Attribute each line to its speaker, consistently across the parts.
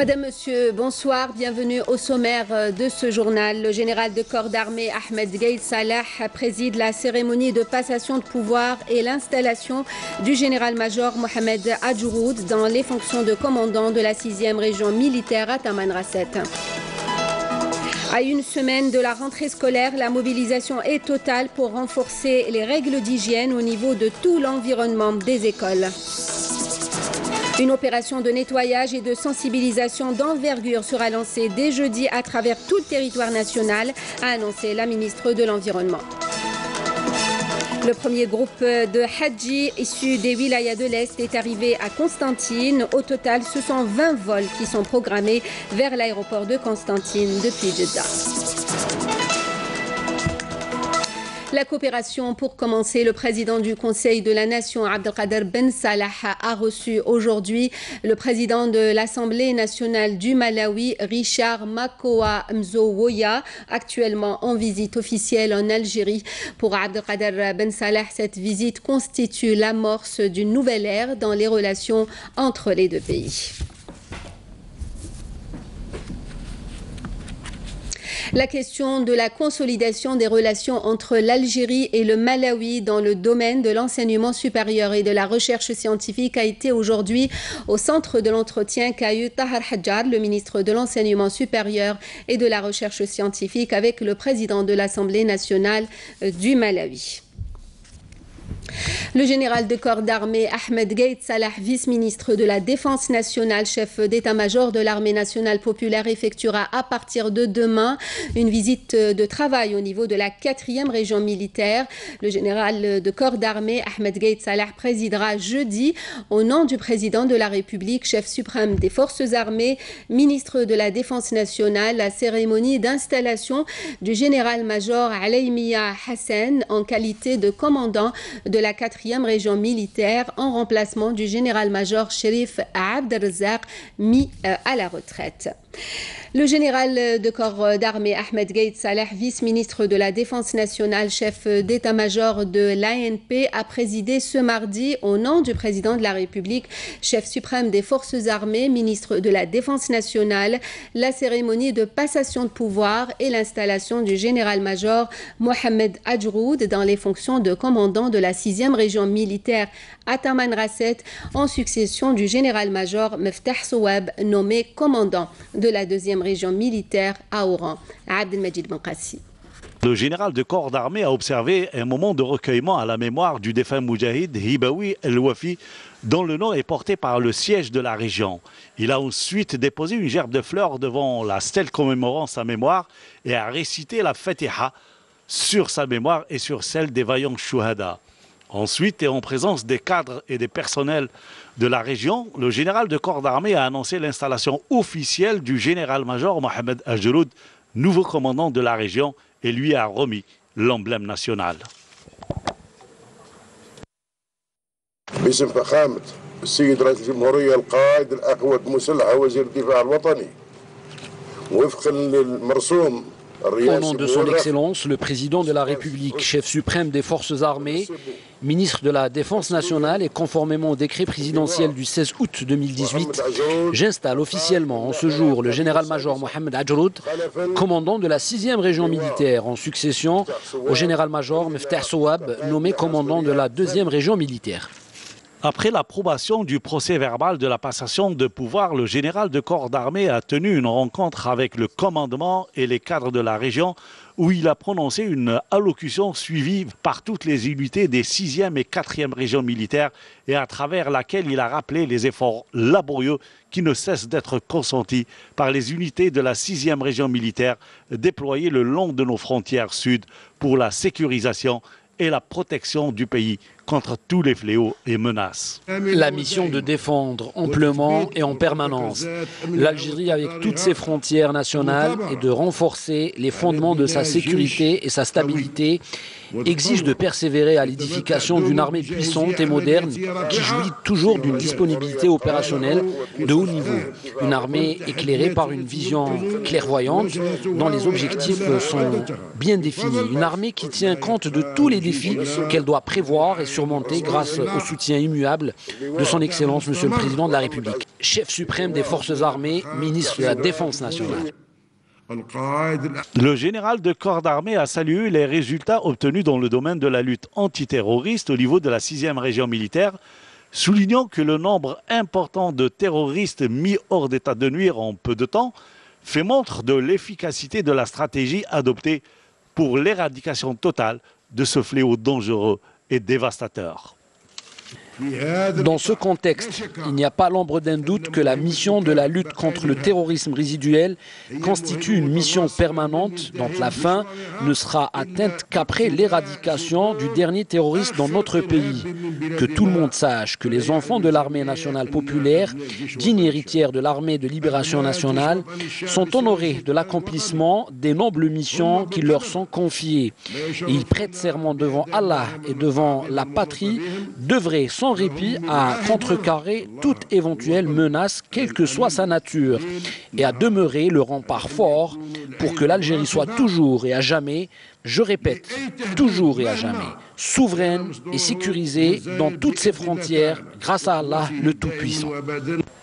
Speaker 1: Madame, Monsieur, bonsoir. Bienvenue au sommaire de ce journal. Le général de corps d'armée Ahmed Gaïd Salah préside la cérémonie de passation de pouvoir et l'installation du général-major Mohamed Adjouroud dans les fonctions de commandant de la 6e région militaire à Tamanrasset. À une semaine de la rentrée scolaire, la mobilisation est totale pour renforcer les règles d'hygiène au niveau de tout l'environnement des écoles. Une opération de nettoyage et de sensibilisation d'envergure sera lancée dès jeudi à travers tout le territoire national, a annoncé la ministre de l'Environnement. Le premier groupe de Hadji issus des wilayas de l'Est est arrivé à Constantine. Au total, ce sont 20 vols qui sont programmés vers l'aéroport de Constantine depuis Jeddah. La coopération, pour commencer, le président du Conseil de la Nation, Abdelkader Ben Salah, a reçu aujourd'hui le président de l'Assemblée nationale du Malawi, Richard Makoa Mzowoya, actuellement en visite officielle en Algérie. Pour Abdelkader Ben Salah, cette visite constitue l'amorce d'une nouvelle ère dans les relations entre les deux pays. La question de la consolidation des relations entre l'Algérie et le Malawi dans le domaine de l'enseignement supérieur et de la recherche scientifique a été aujourd'hui au centre de l'entretien qu'a eu Tahar Hadjar, le ministre de l'enseignement supérieur et de la recherche scientifique, avec le président de l'Assemblée nationale du Malawi. Le général de corps d'armée Ahmed Gaïd Salah, vice-ministre de la Défense nationale, chef d'état-major de l'armée nationale populaire, effectuera à partir de demain une visite de travail au niveau de la 4e région militaire. Le général de corps d'armée Ahmed Gaïd Salah présidera jeudi, au nom du président de la République, chef suprême des forces armées, ministre de la Défense nationale, la cérémonie d'installation du général-major Alaïmiya Hassan en qualité de commandant de la 4e région militaire en remplacement du général-major Sherif Abdelrazak mis à la retraite. Le général de corps d'armée Ahmed Gaïd Salah, vice-ministre de la Défense nationale, chef d'état-major de l'ANP, a présidé ce mardi, au nom du président de la République, chef suprême des forces armées, ministre de la Défense nationale, la cérémonie de passation de pouvoir et l'installation du général-major Mohamed Adjouroud dans les fonctions de commandant de la 6e région militaire à Tamanrasset, en succession du général-major Meftah Souab, nommé commandant de la 2e région militaire à Oran. Abdelmajid Benkassi.
Speaker 2: Le général de corps d'armée a observé un moment de recueillement à la mémoire du défunt Moudjahid Hibaoui El-Wafi, dont le nom est porté par le siège de la région. Il a ensuite déposé une gerbe de fleurs devant la stèle commémorant sa mémoire et a récité la Fatiha sur sa mémoire et sur celle des vaillants Chouhada. Ensuite, et en présence des cadres et des personnels de la région, le général de corps d'armée a annoncé l'installation officielle du général-major Mohamed Adjouroud, nouveau commandant de la région, et lui a remis l'emblème national.
Speaker 3: باسم فخامة السيد رئيس الجمهورية القائد الأقوى المسلح وزير الدفاع الوطني وفقا للمرسوم.
Speaker 4: Au nom de son Excellence, le président de la République, chef suprême des forces armées, ministre de la Défense nationale et conformément au décret présidentiel du 16 août 2018, j'installe officiellement en ce jour le général-major Mohamed Adjouroud, commandant de la 6e région militaire, en succession au général-major Meftah Souab, nommé commandant de la 2e région militaire.
Speaker 2: Après l'approbation du procès-verbal de la passation de pouvoir, le général de corps d'armée a tenu une rencontre avec le commandement et les cadres de la région où il a prononcé une allocution suivie par toutes les unités des 6e et 4e régions militaires et à travers laquelle il a rappelé les efforts laborieux qui ne cessent d'être consentis par les unités de la 6e région militaire déployées le long de nos frontières sud pour la sécurisation et la protection du pays contre tous les fléaux et menaces.
Speaker 4: La mission de défendre amplement et en permanence l'Algérie avec toutes ses frontières nationales et de renforcer les fondements de sa sécurité et sa stabilité exige de persévérer à l'édification d'une armée puissante et moderne qui jouit toujours d'une disponibilité opérationnelle de haut niveau. Une armée éclairée par une vision clairvoyante dont les objectifs sont bien définis. Une armée qui tient compte de tous les défis qu'elle doit prévoir et surmonter grâce au soutien immuable de son Excellence, Monsieur le Président de la République, chef suprême des Forces armées, ministre de la Défense nationale.
Speaker 2: Le général de corps d'armée a salué les résultats obtenus dans le domaine de la lutte antiterroriste au niveau de la 6e région militaire, soulignant que le nombre important de terroristes mis hors d'état de nuire en peu de temps fait montre de l'efficacité de la stratégie adoptée pour l'éradication totale de ce fléau dangereux et dévastateur.
Speaker 4: Dans ce contexte, il n'y a pas l'ombre d'un doute que la mission de la lutte contre le terrorisme résiduel constitue une mission permanente dont la fin ne sera atteinte qu'après l'éradication du dernier terroriste dans notre pays. Que tout le monde sache que les enfants de l'armée nationale populaire, digne héritière de l'armée de libération nationale, sont honorés de l'accomplissement des nobles missions qui leur sont confiées. Et ils prêtent serment devant Allah et devant la patrie d'œuvrer sans répit à contrecarrer toute éventuelle menace, quelle que soit sa nature, et à demeurer le rempart fort pour que l'Algérie soit toujours et à jamais, je répète, toujours et à jamais, souveraine et sécurisée dans toutes ses frontières, grâce à Allah le Tout-Puissant.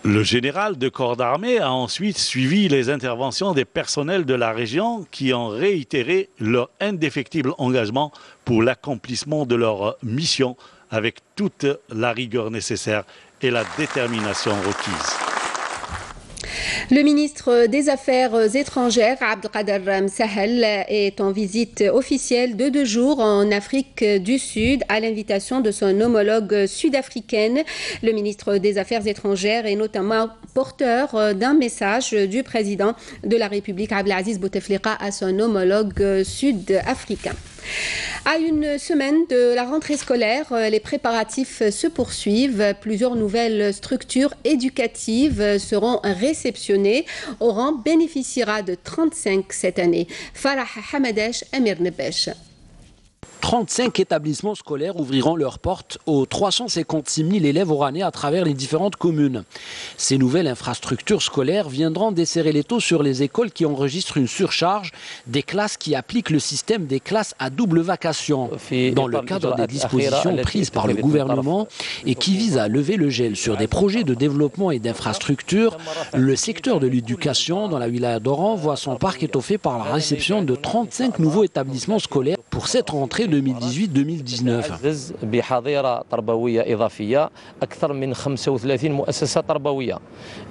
Speaker 2: Le général de corps d'armée a ensuite suivi les interventions des personnels de la région qui ont réitéré leur indéfectible engagement pour l'accomplissement de leur mission avec toute la rigueur nécessaire et la détermination requise.
Speaker 1: Le ministre des Affaires étrangères, Abdelkader Msahel, est en visite officielle de 2 jours en Afrique du Sud à l'invitation de son homologue sud-africaine. Le ministre des Affaires étrangères est notamment porteur d'un message du président de la République, Abdelaziz Bouteflika, à son homologue sud-africain. À une semaine de la rentrée scolaire, les préparatifs se poursuivent. Plusieurs nouvelles structures éducatives seront réceptionnées. Oran bénéficiera de 35 cette année. Farah Hamadesh, Amir Nebesh.
Speaker 4: 35 établissements scolaires ouvriront leurs portes aux 356 000 élèves oranais à travers les différentes communes. Ces nouvelles infrastructures scolaires viendront desserrer les taux sur les écoles qui enregistrent une surcharge des classes qui appliquent le système des classes à double vacation. Dans le cadre des dispositions prises par le gouvernement et qui visent à lever le gel sur des projets de développement et d'infrastructures, le secteur de l'éducation dans la wilaya d'Oran voit son parc étoffé par la réception de 35 nouveaux établissements scolaires pour cette rentrée 2018-2019.
Speaker 5: بحظيرة تربوية إضافية أكثر من 35 مؤسسة تربوية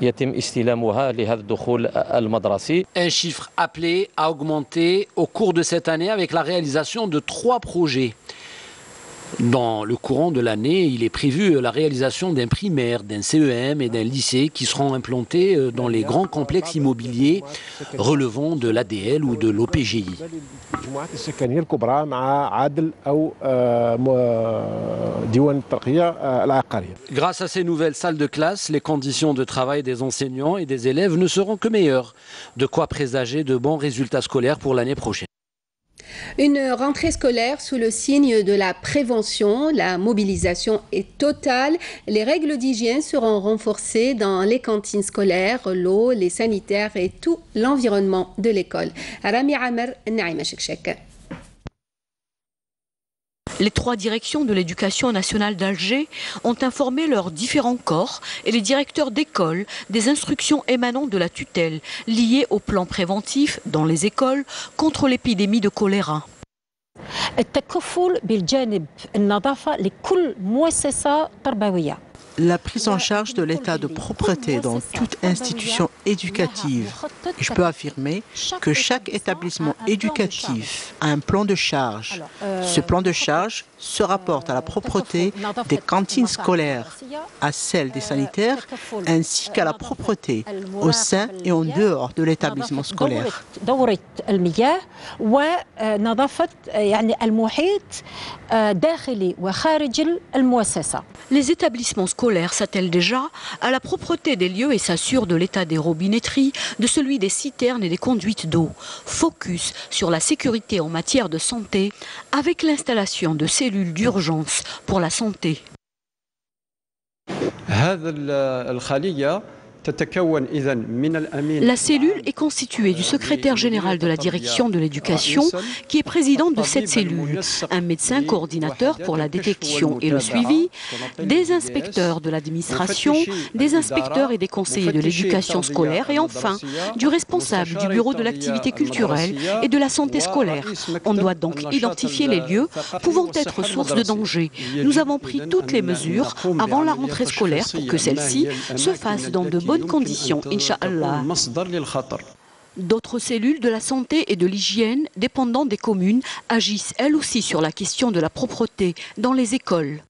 Speaker 5: يتم استلامها لهذا الدخول المدرسي.
Speaker 4: Un chiffre appelé à augmenter au cours de cette année avec la réalisation de 3 projets. Dans le courant de l'année, il est prévu la réalisation d'un primaire, d'un CEM et d'un lycée qui seront implantés dans les grands complexes immobiliers relevant de l'ADL ou de l'OPGI. Grâce à ces nouvelles salles de classe, les conditions de travail des enseignants et des élèves ne seront que meilleures. De quoi présager de bons résultats scolaires pour l'année prochaine.
Speaker 1: Une rentrée scolaire sous le signe de la prévention. La mobilisation est totale. Les règles d'hygiène seront renforcées dans les cantines scolaires, l'eau, les sanitaires et tout l'environnement de l'école. Rami Amer, Naïma Chekchek.
Speaker 6: Les 3 directions de l'éducation nationale d'Alger ont informé leurs différents corps et les directeurs d'école des instructions émanant de la tutelle liées au plan préventif dans les écoles contre l'épidémie de choléra.
Speaker 7: La prise en charge de l'état de propreté dans toute institution éducative. Je peux affirmer que chaque établissement éducatif a un plan de charge. Ce plan de charge se rapporte à la propreté des cantines scolaires, à celle des sanitaires, ainsi qu'à la propreté au sein et en dehors de l'établissement scolaire.
Speaker 6: Les établissements scolaires s'attellent déjà à la propreté des lieux et s'assurent de l'état des robinetteries, de celui des citernes et des conduites d'eau. Focus sur la sécurité en matière de santé avec l'installation de cellules d'urgence pour la santé. La cellule est constituée du secrétaire général de la direction de l'éducation, qui est président de cette cellule, un médecin coordinateur pour la détection et le suivi, des inspecteurs de l'administration, des inspecteurs et des conseillers de l'éducation scolaire et enfin du responsable du bureau de l'activité culturelle et de la santé scolaire. On doit donc identifier les lieux pouvant être source de danger. Nous avons pris toutes les mesures avant la rentrée scolaire pour que celle-ci se fasse dans de bonnes conditions, Inch'Allah. D'autres cellules de la santé et de l'hygiène, dépendant des communes, agissent elles aussi sur la question de la propreté dans les écoles.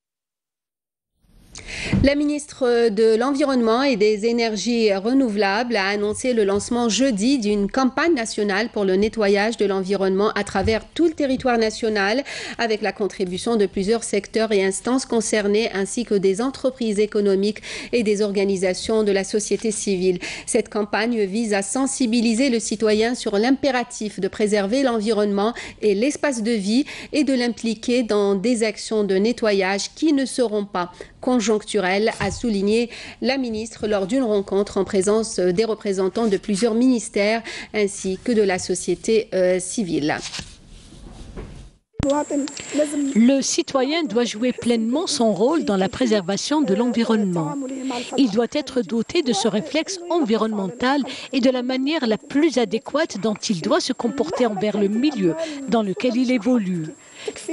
Speaker 1: La ministre de l'Environnement et des Énergies renouvelables a annoncé le lancement jeudi d'une campagne nationale pour le nettoyage de l'environnement à travers tout le territoire national, avec la contribution de plusieurs secteurs et instances concernées, ainsi que des entreprises économiques et des organisations de la société civile. Cette campagne vise à sensibiliser le citoyen sur l'impératif de préserver l'environnement et l'espace de vie et de l'impliquer dans des actions de nettoyage qui ne seront pas conjoncturelle, a souligné la ministre lors d'une rencontre en présence des représentants de plusieurs ministères ainsi que de la société civile.
Speaker 8: Le citoyen doit jouer pleinement son rôle dans la préservation de l'environnement. Il doit être doté de ce réflexe environnemental et de la manière la plus adéquate dont il doit se comporter envers le milieu dans lequel il évolue.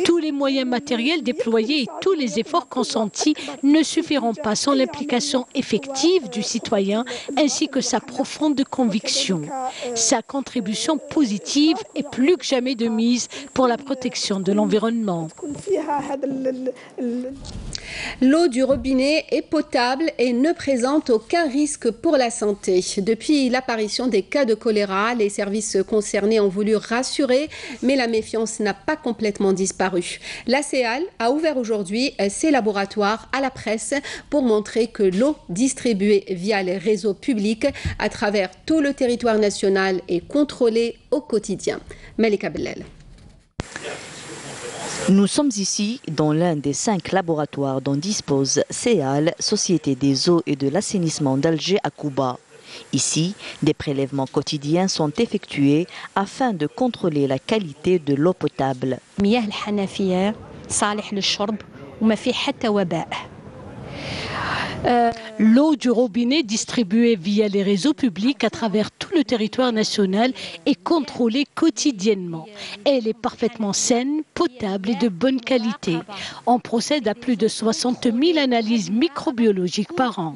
Speaker 8: Tous les moyens matériels déployés et tous les efforts consentis ne suffiront pas sans l'implication effective du citoyen ainsi que sa profonde conviction. Sa contribution positive est plus que jamais de mise pour la protection de l'environnement.
Speaker 1: L'eau du robinet est potable et ne présente aucun risque pour la santé. Depuis l'apparition des cas de choléra, les services concernés ont voulu rassurer, mais la méfiance n'a pas complètement disparu. La CEAL a ouvert aujourd'hui ses laboratoires à la presse pour montrer que l'eau distribuée via les réseaux publics à travers tout le territoire national est contrôlée au quotidien. Malika Bellel.
Speaker 9: Nous sommes ici dans l'un des 5 laboratoires dont dispose CEAL, Société des eaux et de l'assainissement d'Alger à Kouba. Ici, des prélèvements quotidiens sont effectués afin de contrôler la qualité de l'eau potable.
Speaker 8: L'eau du robinet distribuée via les réseaux publics à travers tout le territoire national est contrôlée quotidiennement. Elle est parfaitement saine, potable et de bonne qualité. On procède à plus de 60 000 analyses microbiologiques par an.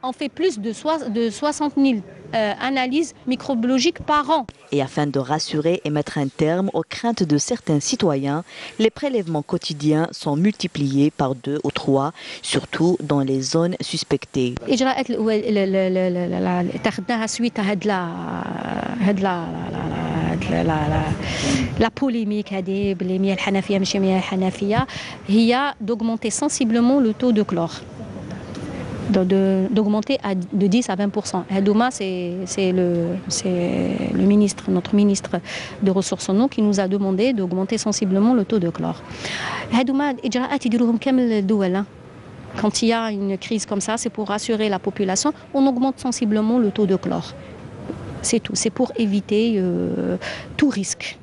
Speaker 10: On fait plus de 60 000 analyses microbiologiques par an.
Speaker 9: Et afin de rassurer et mettre un terme aux craintes de certains citoyens, les prélèvements quotidiens sont multipliés par 2 ou 3, surtout dans les zones suspectées.
Speaker 10: La polémique d'augmenter sensiblement le taux de chlore. D'augmenter de 10 à 20%. Hadouma, c'est le ministre, notre ministre des Ressources en eau qui nous a demandé d'augmenter sensiblement le taux de chlore. Hadouma, quand il y a une crise comme ça, c'est pour rassurer la population, on augmente sensiblement le taux de chlore. C'est tout, c'est pour éviter tout risque.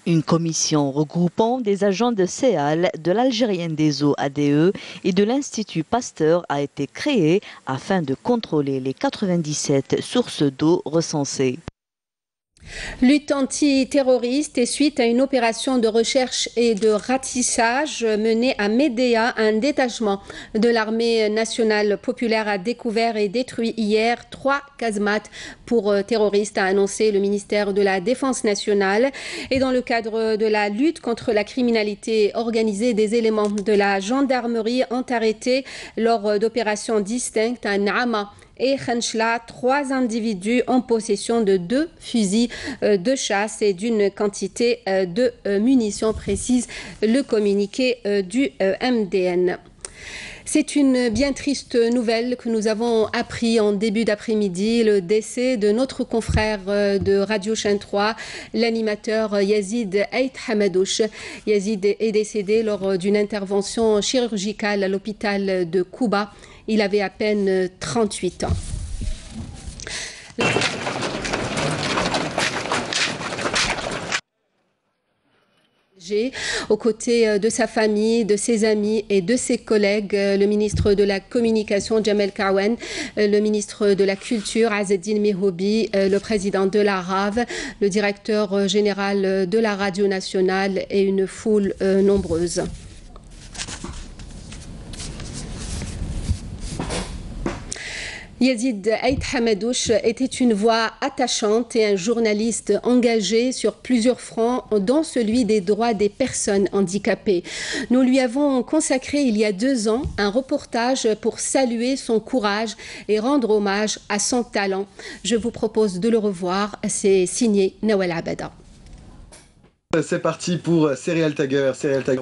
Speaker 9: Une commission regroupant des agents de CEAL, de l'Algérienne des eaux ADE et de l'Institut Pasteur a été créée afin de contrôler les 97 sources d'eau recensées.
Speaker 1: Lutte antiterroriste et suite à une opération de recherche et de ratissage menée à Médéa, un détachement de l'armée nationale populaire a découvert et détruit hier 3 casemates pour terroristes, a annoncé le ministère de la Défense nationale. Et dans le cadre de la lutte contre la criminalité organisée, des éléments de la gendarmerie ont arrêté lors d'opérations distinctes à Naama et Khenchla 3 individus en possession de 2 fusils de chasse et d'une quantité de munitions, précise le communiqué du MDN. C'est une bien triste nouvelle que nous avons appris en début d'après-midi, le décès de notre confrère de Radio Chaîne 3, l'animateur Yazid Ait Hamadouche. Yazid est décédé lors d'une intervention chirurgicale à l'hôpital de Kouba. Il avait à peine 38 ans. Aux côtés de sa famille, de ses amis et de ses collègues, le ministre de la Communication, Jamel Kawan, le ministre de la Culture, Azzeddine Mehoubi, le président de la RAV, le directeur général de la Radio nationale et une foule nombreuse. Yazid Aït Hamadouche était une voix attachante et un journaliste engagé sur plusieurs fronts, dont celui des droits des personnes handicapées. Nous lui avons consacré il y a 2 ans un reportage pour saluer son courage et rendre hommage à son talent. Je vous propose de le revoir. C'est signé Nawal Abada.
Speaker 11: C'est parti pour Serial Tiger.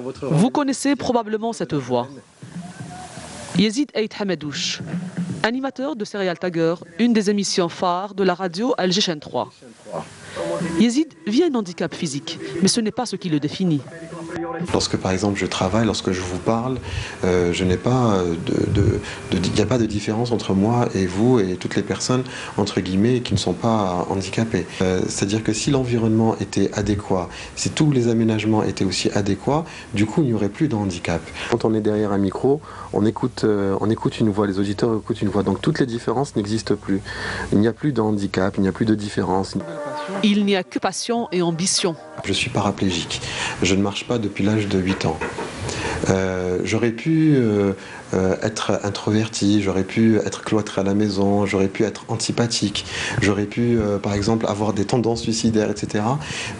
Speaker 11: Votre...
Speaker 12: Vous connaissez probablement cette voix. Yazid Aït Hamadouche, animateur de Serial Tiger, une des émissions phares de la radio Alger Chaîne 3. Yazid vit un handicap physique, mais ce n'est pas ce qui le définit.
Speaker 11: Lorsque par exemple je travaille, lorsque je vous parle, je n'ai pas il n'y a pas de différence entre moi et vous et toutes les personnes entre guillemets qui ne sont pas handicapées. C'est-à-dire que si l'environnement était adéquat, si tous les aménagements étaient aussi adéquats, du coup il n'y aurait plus de handicap. Quand on est derrière un micro, on écoute une voix, les auditeurs écoutent une voix, donc toutes les différences n'existent plus. Il n'y a plus de handicap, il n'y a plus de différence.
Speaker 12: Il n'y a que passion et ambition.
Speaker 11: Je suis paraplégique, je ne marche pas depuis l'âge de 8 ans. J'aurais pu être introverti, j'aurais pu être cloîtré à la maison, j'aurais pu être antipathique, j'aurais pu par exemple avoir des tendances suicidaires, etc.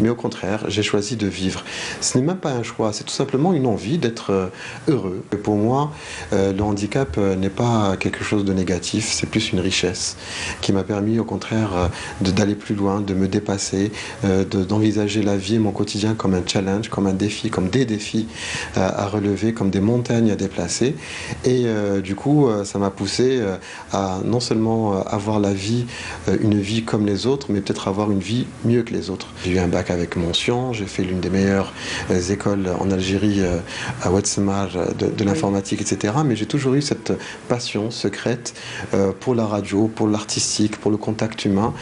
Speaker 11: Mais au contraire, j'ai choisi de vivre. Ce n'est même pas un choix, c'est tout simplement une envie d'être heureux. Et pour moi, le handicap n'est pas quelque chose de négatif, c'est plus une richesse qui m'a permis au contraire d'aller plus loin, de me dépasser, d'envisager la vie et mon quotidien comme un challenge, comme un défi, comme des défis à relever, comme des montagnes à déplacer. Et du coup, ça m'a poussé à non seulement avoir une vie comme les autres, mais peut-être avoir une vie mieux que les autres. J'ai eu un bac avec mention, j'ai fait l'une des meilleures écoles en Algérie, à Ouadsemar, de l'informatique, etc. Mais j'ai toujours eu cette passion secrète pour la radio, pour l'artistique, pour le contact humain.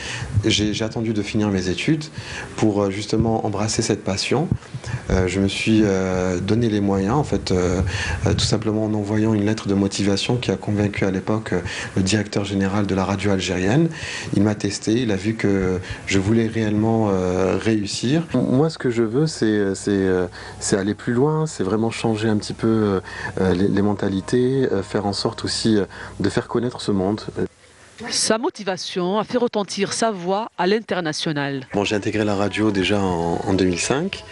Speaker 11: J'ai attendu de finir mes études pour justement embrasser cette passion. Je me suis donné les moyens, en fait, tout simplement en envoyant une lettre de motivation qui a convaincu à l'époque le directeur général de la radio algérienne. Il m'a testé, il a vu que je voulais réellement réussir. Moi, ce que je veux, c'est aller plus loin, c'est vraiment changer un petit peu les mentalités, faire en sorte aussi de faire connaître ce monde.
Speaker 12: Sa motivation a fait retentir sa voix à l'international.
Speaker 11: Bon, j'ai intégré la radio déjà en 2005.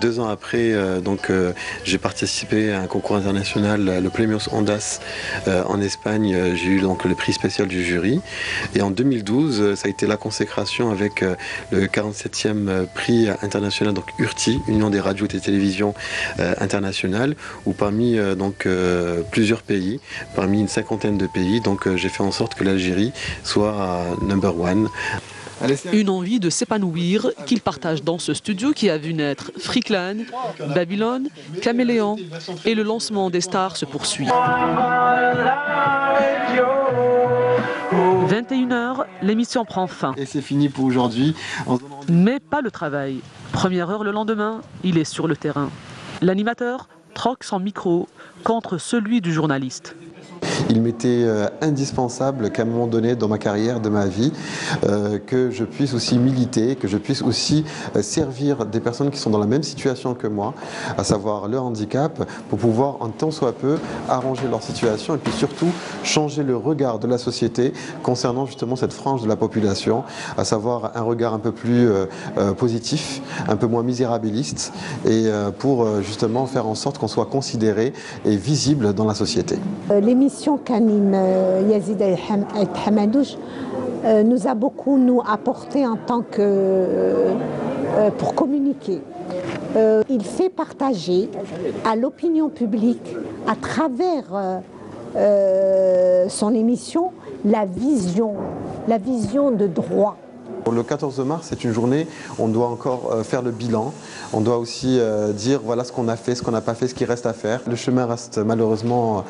Speaker 11: 2 ans après, j'ai participé à un concours international, le Premios Ondas en Espagne. J'ai eu donc le prix spécial du jury. Et en 2012, ça a été la consécration avec le 47e prix international, donc URTI, Union des radios et des télévisions internationales, où parmi plusieurs pays, parmi une 50aine de pays, donc j'ai fait en sorte que l'Algérie soit number 1.
Speaker 12: Une envie de s'épanouir qu'il partage dans ce studio qui a vu naître Freakland, Babylone, Caméléon et le lancement des stars se poursuit. 21h, l'émission prend fin.
Speaker 11: Et c'est fini pour aujourd'hui.
Speaker 12: Mais pas le travail. Première heure le lendemain, il est sur le terrain. L'animateur troque son micro contre celui du journaliste.
Speaker 11: Il m'était indispensable qu'à un moment donné dans ma carrière, de ma vie, que je puisse aussi militer, que je puisse aussi servir des personnes qui sont dans la même situation que moi, à savoir le handicap, pour pouvoir en tant soit peu arranger leur situation et puis surtout changer le regard de la société concernant justement cette frange de la population, à savoir un regard un peu plus positif, un peu moins misérabiliste et pour justement faire en sorte qu'on soit considéré et visible dans la société.
Speaker 13: L'émission qu'anime Yazid Aït Hamadouche nous a beaucoup apporté en tant que pour communiquer. Il fait partager à l'opinion publique à travers son émission la vision de droit.
Speaker 11: Pour le 14 mars, c'est une journée où on doit encore faire le bilan. On doit aussi dire voilà ce qu'on a fait, ce qu'on n'a pas fait, ce qui reste à faire. Le chemin reste malheureusement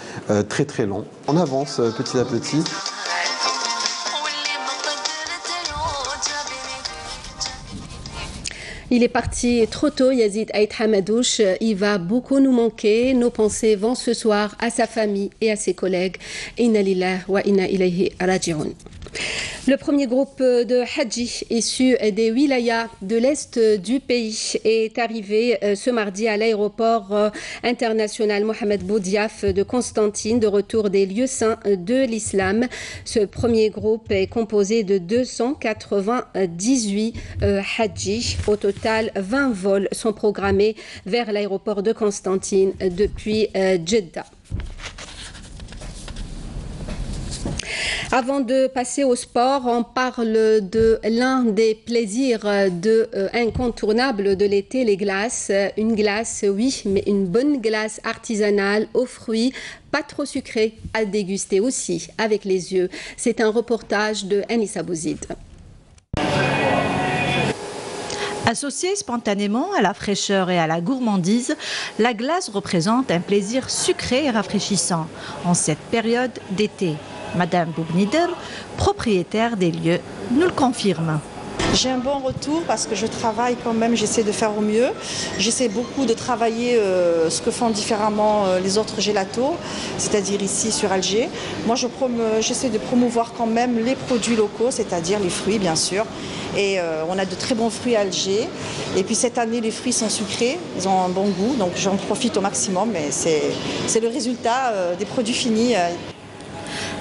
Speaker 11: très très long. On avance petit à petit.
Speaker 1: Il est parti trop tôt, Yazid Aït Hamadouche. Il va beaucoup nous manquer. Nos pensées vont ce soir à sa famille et à ses collègues. Inna lillahi wa inna ilayhi raji'un. Le premier groupe de Hadji issu des wilayas de l'Est du pays est arrivé ce mardi à l'aéroport international Mohamed Boudiaf de Constantine, de retour des lieux saints de l'islam. Ce premier groupe est composé de 298 Hadji. Au total, 20 vols sont programmés vers l'aéroport de Constantine depuis Jeddah. Avant de passer au sport, on parle de l'un des plaisirs incontournables de l'été, les glaces. Une glace, oui, mais une bonne glace artisanale aux fruits, pas trop sucrée, à déguster aussi avec les yeux. C'est un reportage de Anissa Bouzid.
Speaker 14: Associée spontanément à la fraîcheur et à la gourmandise, la glace représente un plaisir sucré et rafraîchissant en cette période d'été. Madame Boubnider, propriétaire des lieux, nous le confirme.
Speaker 15: J'ai un bon retour parce que je travaille quand même, j'essaie de faire au mieux. J'essaie beaucoup de travailler ce que font différemment les autres gélatos, c'est-à-dire ici sur Alger. Moi, j'essaie de promouvoir quand même les produits locaux, c'est-à-dire les fruits, bien sûr. Et on a de très bons fruits à Alger. Et puis cette année, les fruits sont sucrés, ils ont un bon goût, donc j'en profite au maximum. Mais c'est le résultat des produits finis.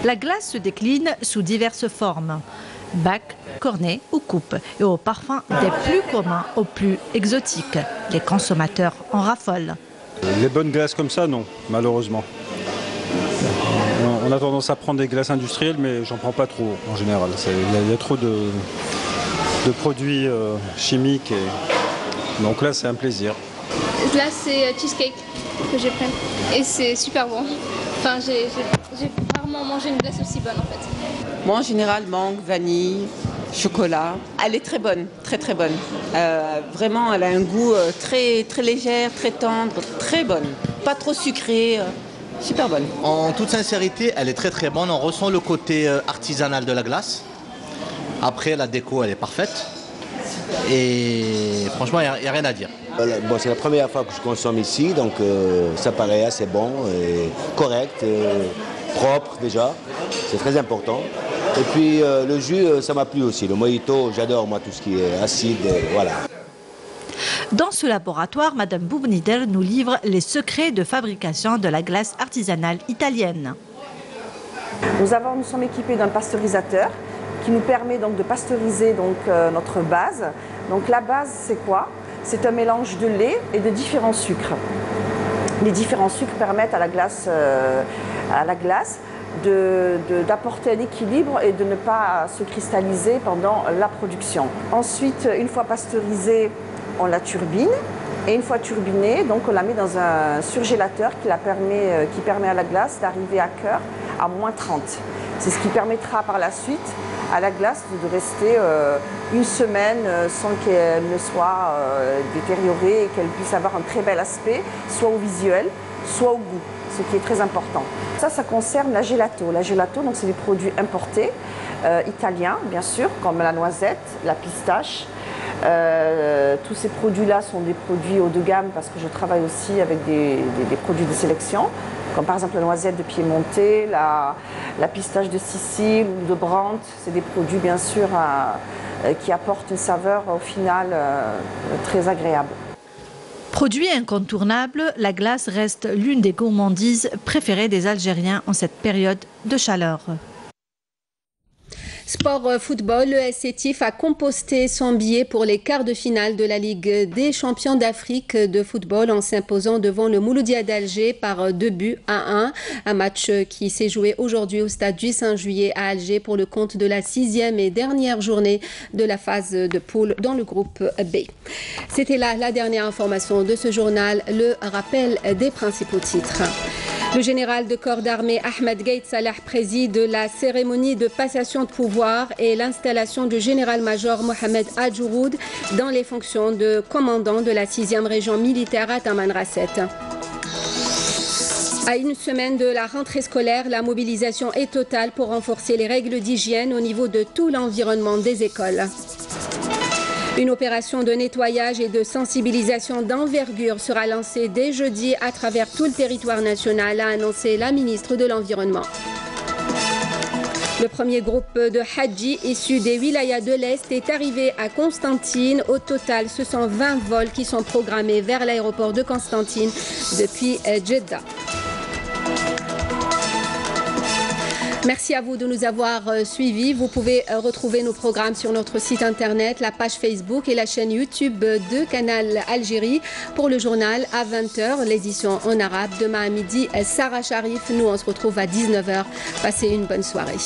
Speaker 14: La glace se décline sous diverses formes, bac, cornet ou coupe, et au parfum des plus communs aux plus exotiques. Les consommateurs en raffolent.
Speaker 16: Les bonnes glaces comme ça, non, malheureusement. On a tendance à prendre des glaces industrielles, mais j'en prends pas trop en général. Il y a trop de produits chimiques, donc là c'est un plaisir.
Speaker 17: Là c'est cheesecake que je prends et c'est super bon. Enfin, j'ai rarement mangé une glace aussi bonne en fait.
Speaker 18: Moi en général mangue, vanille, chocolat. Elle est très bonne, très très bonne. Vraiment elle a un goût très, très légère, très tendre, très bonne. Pas trop sucrée, super bonne.
Speaker 19: En toute sincérité, elle est très très bonne. On ressent le côté artisanal de la glace. Après la déco elle est parfaite. Et franchement il n'y a rien à dire.
Speaker 20: Bon, c'est la première fois que je consomme ici, donc ça paraît assez bon, et correct, propre déjà, c'est très important. Et puis le jus, ça m'a plu aussi. Le mojito, j'adore moi tout ce qui est acide, voilà.
Speaker 14: Dans ce laboratoire, Madame Boubnider nous livre les secrets de fabrication de la glace artisanale italienne.
Speaker 15: Nous sommes équipés d'un pasteurisateur qui nous permet donc de pasteuriser notre base. Donc la base, c'est quoi? C'est un mélange de lait et de différents sucres. Les différents sucres permettent à la glace d'apporter un équilibre et de ne pas se cristalliser pendant la production. Ensuite, une fois pasteurisée, on la turbine. Et une fois turbinée, donc on la met dans un surgélateur qui permet à la glace d'arriver à cœur à moins 30. C'est ce qui permettra par la suite à la glace de rester une semaine sans qu'elle ne soit détériorée et qu'elle puisse avoir un très bel aspect, soit au visuel, soit au goût, ce qui est très important. Ça concerne la gelato. La gelato, donc c'est des produits importés, italiens bien sûr, comme la noisette, la pistache. Tous ces produits-là sont des produits haut de gamme parce que je travaille aussi avec des produits de sélection, comme par exemple la noisette de Piémontais, la pistache de Sicile ou de Brandt. C'est des produits bien sûr qui apportent une saveur au final très agréable.
Speaker 14: Produit incontournable, la glace reste l'une des gourmandises préférées des Algériens en cette période de chaleur.
Speaker 1: Sport football, le SC Tif a composté son billet pour les quarts de finale de la Ligue des champions d'Afrique de football en s'imposant devant le Mouloudia d'Alger par 2-1. Un match qui s'est joué aujourd'hui au stade du 5 juillet à Alger pour le compte de la 6e et dernière journée de la phase de poule dans le groupe B. C'était là la dernière information de ce journal, le rappel des principaux titres. Le général de corps d'armée Ahmed Gaït Salah préside la cérémonie de passation de pouvoir et l'installation du général-major Mohamed Adjouroud dans les fonctions de commandant de la 6e région militaire à Tamanrasset. À une semaine de la rentrée scolaire, la mobilisation est totale pour renforcer les règles d'hygiène au niveau de tout l'environnement des écoles. Une opération de nettoyage et de sensibilisation d'envergure sera lancée dès jeudi à travers tout le territoire national, a annoncé la ministre de l'Environnement. Le premier groupe de Hadji issu des wilayas de l'Est est arrivé à Constantine. Au total, ce sont 20 vols qui sont programmés vers l'aéroport de Constantine depuis Jeddah. Merci à vous de nous avoir suivis. Vous pouvez retrouver nos programmes sur notre site internet, la page Facebook et la chaîne YouTube de Canal Algérie. Pour le journal à 20h, l'édition en arabe. Demain à midi, Sarah Sharif. Nous, on se retrouve à 19h. Passez une bonne soirée.